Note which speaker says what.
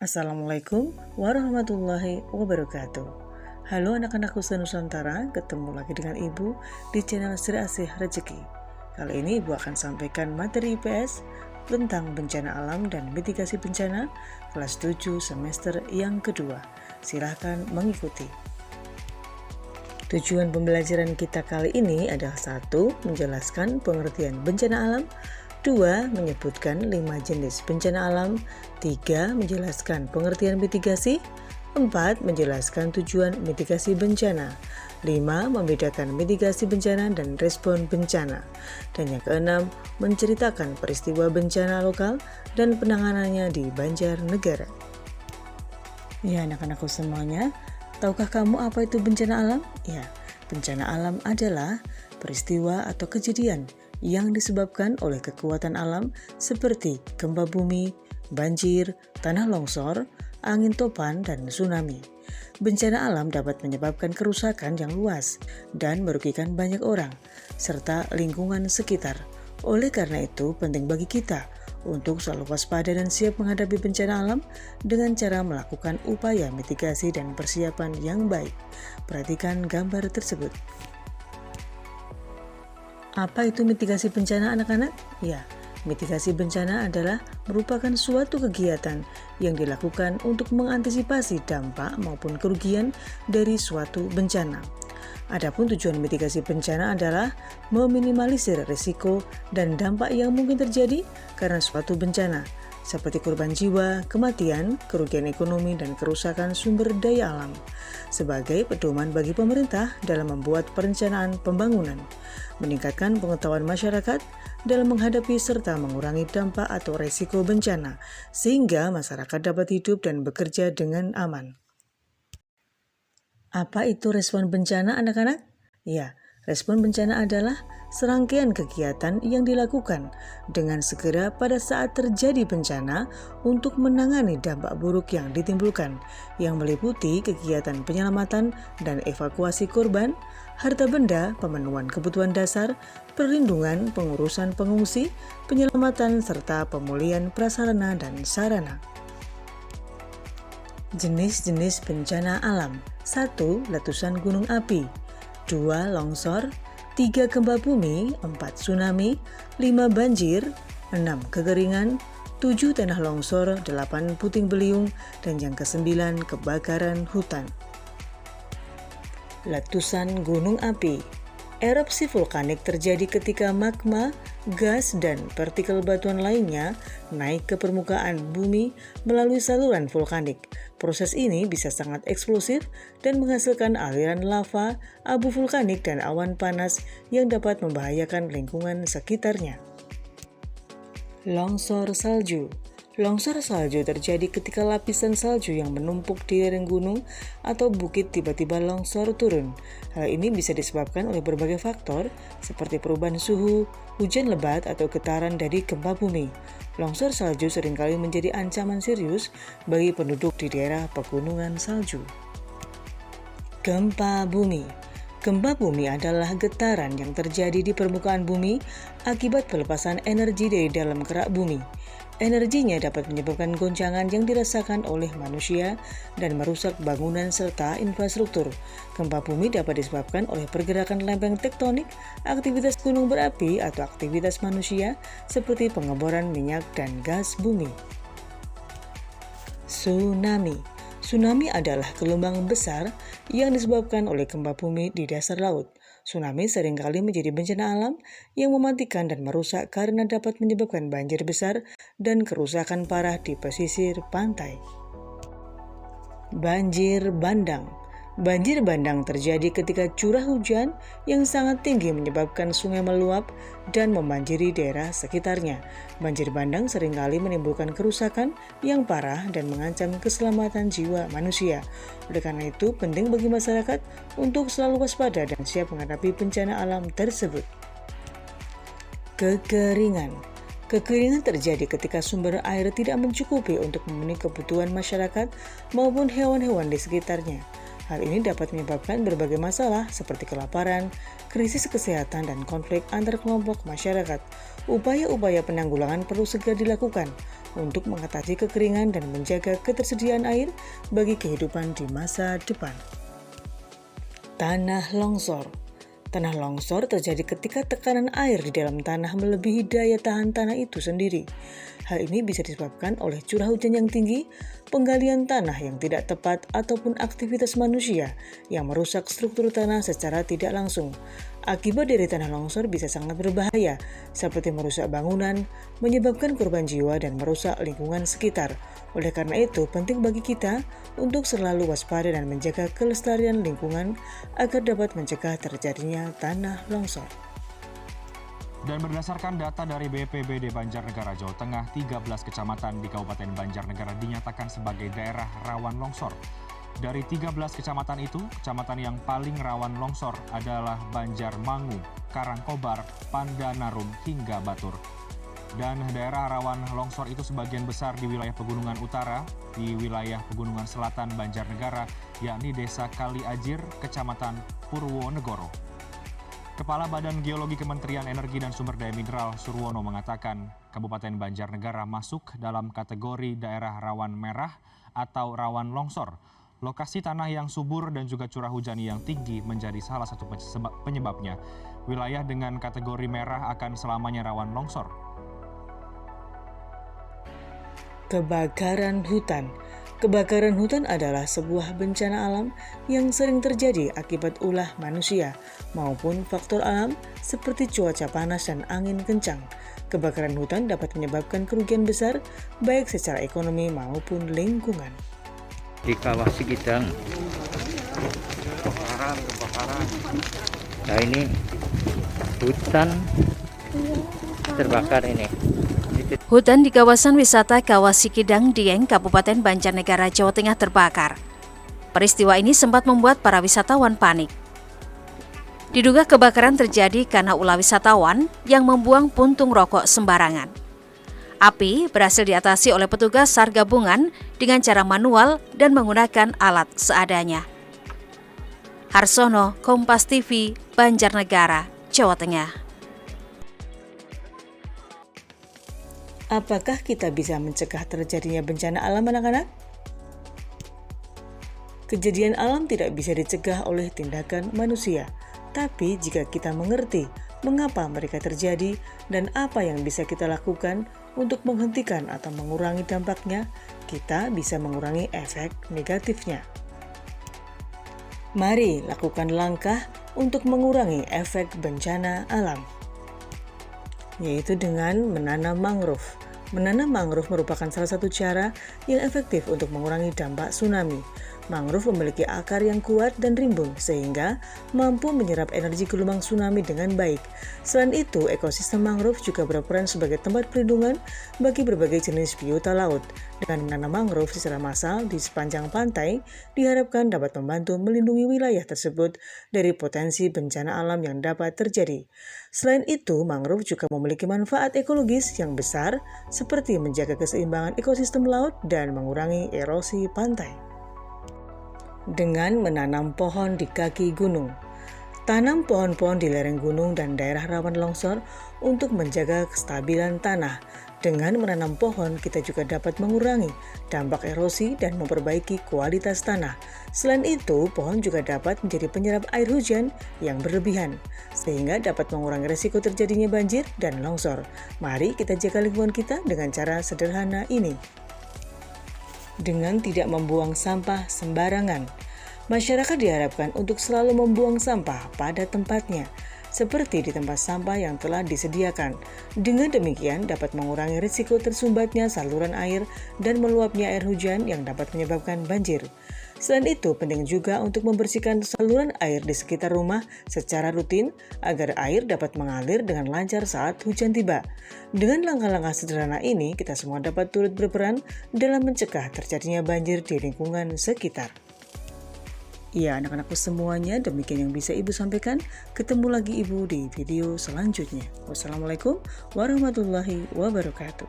Speaker 1: Assalamualaikum warahmatullahi wabarakatuh. Halo anak-anakku Nusantara, ketemu lagi dengan Ibu di channel Sri Asih Rezeki. Kali ini Ibu akan sampaikan materi IPS tentang bencana alam dan mitigasi bencana kelas 7 semester yang kedua. Silahkan mengikuti. Tujuan pembelajaran kita kali ini adalah 1. Menjelaskan pengertian bencana alam, 2. Menyebutkan 5 jenis bencana alam, 3. Menjelaskan pengertian mitigasi, 4. Menjelaskan tujuan mitigasi bencana, 5. Membedakan mitigasi bencana dan respon bencana, dan yang keenam, menceritakan peristiwa bencana lokal dan penanganannya di Banjarnegara. Ya anak-anakku semuanya, tahukah kamu apa itu bencana alam? Ya, bencana alam adalah peristiwa atau kejadian yang disebabkan oleh kekuatan alam seperti gempa bumi, banjir, tanah longsor, angin topan, dan tsunami. Bencana alam dapat menyebabkan kerusakan yang luas dan merugikan banyak orang, serta lingkungan sekitar. Oleh karena itu, penting bagi kita untuk selalu waspada dan siap menghadapi bencana alam dengan cara melakukan upaya mitigasi dan persiapan yang baik. Perhatikan gambar tersebut. Apa itu mitigasi bencana anak-anak? Ya, mitigasi bencana adalah merupakan suatu kegiatan yang dilakukan untuk mengantisipasi dampak maupun kerugian dari suatu bencana. Adapun tujuan mitigasi bencana adalah meminimalisir risiko dan dampak yang mungkin terjadi karena suatu bencana, seperti korban jiwa, kematian, kerugian ekonomi, dan kerusakan sumber daya alam, sebagai pedoman bagi pemerintah dalam membuat perencanaan pembangunan, meningkatkan pengetahuan masyarakat dalam menghadapi serta mengurangi dampak atau risiko bencana, sehingga masyarakat dapat hidup dan bekerja dengan aman. Apa itu respon bencana anak-anak? Ya, respon bencana adalah serangkaian kegiatan yang dilakukan dengan segera pada saat terjadi bencana untuk menangani dampak buruk yang ditimbulkan, yang meliputi kegiatan penyelamatan dan evakuasi korban, harta benda, pemenuhan kebutuhan dasar, perlindungan, pengurusan pengungsi, penyelamatan, serta pemulihan prasarana dan sarana. Jenis-jenis bencana alam. 1. Letusan gunung api, 2. Longsor, 3. Gempa bumi, 4. Tsunami, 5. Banjir, 6. Kekeringan, 7. Tanah longsor, 8. Puting beliung, dan yang ke-9 kebakaran hutan. Letusan gunung api. Erupsi vulkanik terjadi ketika magma, gas, dan partikel batuan lainnya naik ke permukaan bumi melalui saluran vulkanik. Proses ini bisa sangat eksplosif dan menghasilkan aliran lava, abu vulkanik, dan awan panas yang dapat membahayakan lingkungan sekitarnya. Longsor salju. Longsor salju terjadi ketika lapisan salju yang menumpuk di lereng gunung atau bukit tiba-tiba longsor turun. Hal ini bisa disebabkan oleh berbagai faktor seperti perubahan suhu, hujan lebat, atau getaran dari gempa bumi. Longsor salju seringkali menjadi ancaman serius bagi penduduk di daerah pegunungan salju. Gempa bumi. Gempa bumi adalah getaran yang terjadi di permukaan bumi akibat pelepasan energi dari dalam kerak bumi. Energinya dapat menyebabkan goncangan yang dirasakan oleh manusia dan merusak bangunan serta infrastruktur. Gempa bumi dapat disebabkan oleh pergerakan lempeng tektonik, aktivitas gunung berapi, atau aktivitas manusia seperti pengeboran minyak dan gas bumi. Tsunami. Tsunami adalah gelombang besar yang disebabkan oleh gempa bumi di dasar laut. Tsunami seringkali menjadi bencana alam yang mematikan dan merusak karena dapat menyebabkan banjir besar dan kerusakan parah di pesisir pantai. Banjir bandang. Banjir bandang terjadi ketika curah hujan yang sangat tinggi menyebabkan sungai meluap dan membanjiri daerah sekitarnya. Banjir bandang seringkali menimbulkan kerusakan yang parah dan mengancam keselamatan jiwa manusia. Oleh karena itu, penting bagi masyarakat untuk selalu waspada dan siap menghadapi bencana alam tersebut. Kekeringan. Kekeringan terjadi ketika sumber air tidak mencukupi untuk memenuhi kebutuhan masyarakat maupun hewan-hewan di sekitarnya. Hal ini dapat menyebabkan berbagai masalah seperti kelaparan, krisis kesehatan, dan konflik antar kelompok masyarakat. Upaya-upaya penanggulangan perlu segera dilakukan untuk mengatasi kekeringan dan menjaga ketersediaan air bagi kehidupan di masa depan. Tanah longsor. Tanah longsor terjadi ketika tekanan air di dalam tanah melebihi daya tahan tanah itu sendiri. Hal ini bisa disebabkan oleh curah hujan yang tinggi, penggalian tanah yang tidak tepat, ataupun aktivitas manusia yang merusak struktur tanah secara tidak langsung. Akibat dari tanah longsor bisa sangat berbahaya, seperti merusak bangunan, menyebabkan korban jiwa, dan merusak lingkungan sekitar. Oleh karena itu, penting bagi kita untuk selalu waspada dan menjaga kelestarian lingkungan agar dapat mencegah terjadinya tanah longsor.
Speaker 2: Dan berdasarkan data dari BPBD Banjarnegara Jawa Tengah, 13 kecamatan di Kabupaten Banjarnegara dinyatakan sebagai daerah rawan longsor. Dari 13 kecamatan itu, kecamatan yang paling rawan longsor adalah Banjarmangu, Karangkobar, Pandanarum, hingga Batur. Dan daerah rawan longsor itu sebagian besar di wilayah Pegunungan Utara, di wilayah Pegunungan Selatan Banjarnegara, yakni Desa Kali Ajir, Kecamatan Purwonegoro. Kepala Badan Geologi Kementerian Energi dan Sumber Daya Mineral Surwono mengatakan Kabupaten Banjarnegara masuk dalam kategori daerah rawan merah atau rawan longsor. Lokasi tanah yang subur dan juga curah hujan yang tinggi menjadi salah satu penyebabnya. Wilayah dengan kategori merah akan selamanya rawan longsor.
Speaker 1: Kebakaran hutan. Kebakaran hutan adalah sebuah bencana alam yang sering terjadi akibat ulah manusia maupun faktor alam seperti cuaca panas dan angin kencang. Kebakaran hutan dapat menyebabkan kerugian besar baik secara ekonomi maupun lingkungan.
Speaker 3: Di kawah Sikidang. Nah ini hutan terbakar ini.
Speaker 4: Hutan di kawasan wisata Kawah Sikidang, Dieng, Kabupaten Banjarnegara, Jawa Tengah terbakar. Peristiwa ini sempat membuat para wisatawan panik. Diduga kebakaran terjadi karena ulah wisatawan yang membuang puntung rokok sembarangan. Api berhasil diatasi oleh petugas SAR gabungan dengan cara manual dan menggunakan alat seadanya. Harsono, Kompas TV, Banjarnegara, Jawa Tengah.
Speaker 1: Apakah kita bisa mencegah terjadinya bencana alam, anak-anak? Kejadian alam tidak bisa dicegah oleh tindakan manusia, tapi jika kita mengerti mengapa mereka terjadi dan apa yang bisa kita lakukan untuk menghentikan atau mengurangi dampaknya, kita bisa mengurangi efek negatifnya. Mari lakukan langkah untuk mengurangi efek bencana alam, yaitu dengan menanam mangrove. Menanam mangrove merupakan salah satu cara yang efektif untuk mengurangi dampak tsunami. Mangrove memiliki akar yang kuat dan rimbun sehingga mampu menyerap energi gelombang tsunami dengan baik. Selain itu, ekosistem mangrove juga berperan sebagai tempat perlindungan bagi berbagai jenis biota laut. Dengan menanam mangrove secara massal di sepanjang pantai, diharapkan dapat membantu melindungi wilayah tersebut dari potensi bencana alam yang dapat terjadi. Selain itu, mangrove juga memiliki manfaat ekologis yang besar seperti menjaga keseimbangan ekosistem laut dan mengurangi erosi pantai. Dengan menanam pohon di kaki gunung. Tanam pohon-pohon di lereng gunung dan daerah rawan longsor untuk menjaga kestabilan tanah. Dengan menanam pohon, kita juga dapat mengurangi dampak erosi dan memperbaiki kualitas tanah. Selain itu, pohon juga dapat menjadi penyerap air hujan yang berlebihan, sehingga dapat mengurangi risiko terjadinya banjir dan longsor. Mari kita jaga lingkungan kita dengan cara sederhana ini. Dengan tidak membuang sampah sembarangan. Masyarakat diharapkan untuk selalu membuang sampah pada tempatnya, seperti di tempat sampah yang telah disediakan. Dengan demikian dapat mengurangi risiko tersumbatnya saluran air dan meluapnya air hujan yang dapat menyebabkan banjir. Selain itu, penting juga untuk membersihkan saluran air di sekitar rumah secara rutin agar air dapat mengalir dengan lancar saat hujan tiba. Dengan langkah-langkah sederhana ini, kita semua dapat turut berperan dalam mencegah terjadinya banjir di lingkungan sekitar. Ya, anak-anakku semuanya, demikian yang bisa Ibu sampaikan. Ketemu lagi Ibu di video selanjutnya. Wassalamualaikum warahmatullahi wabarakatuh.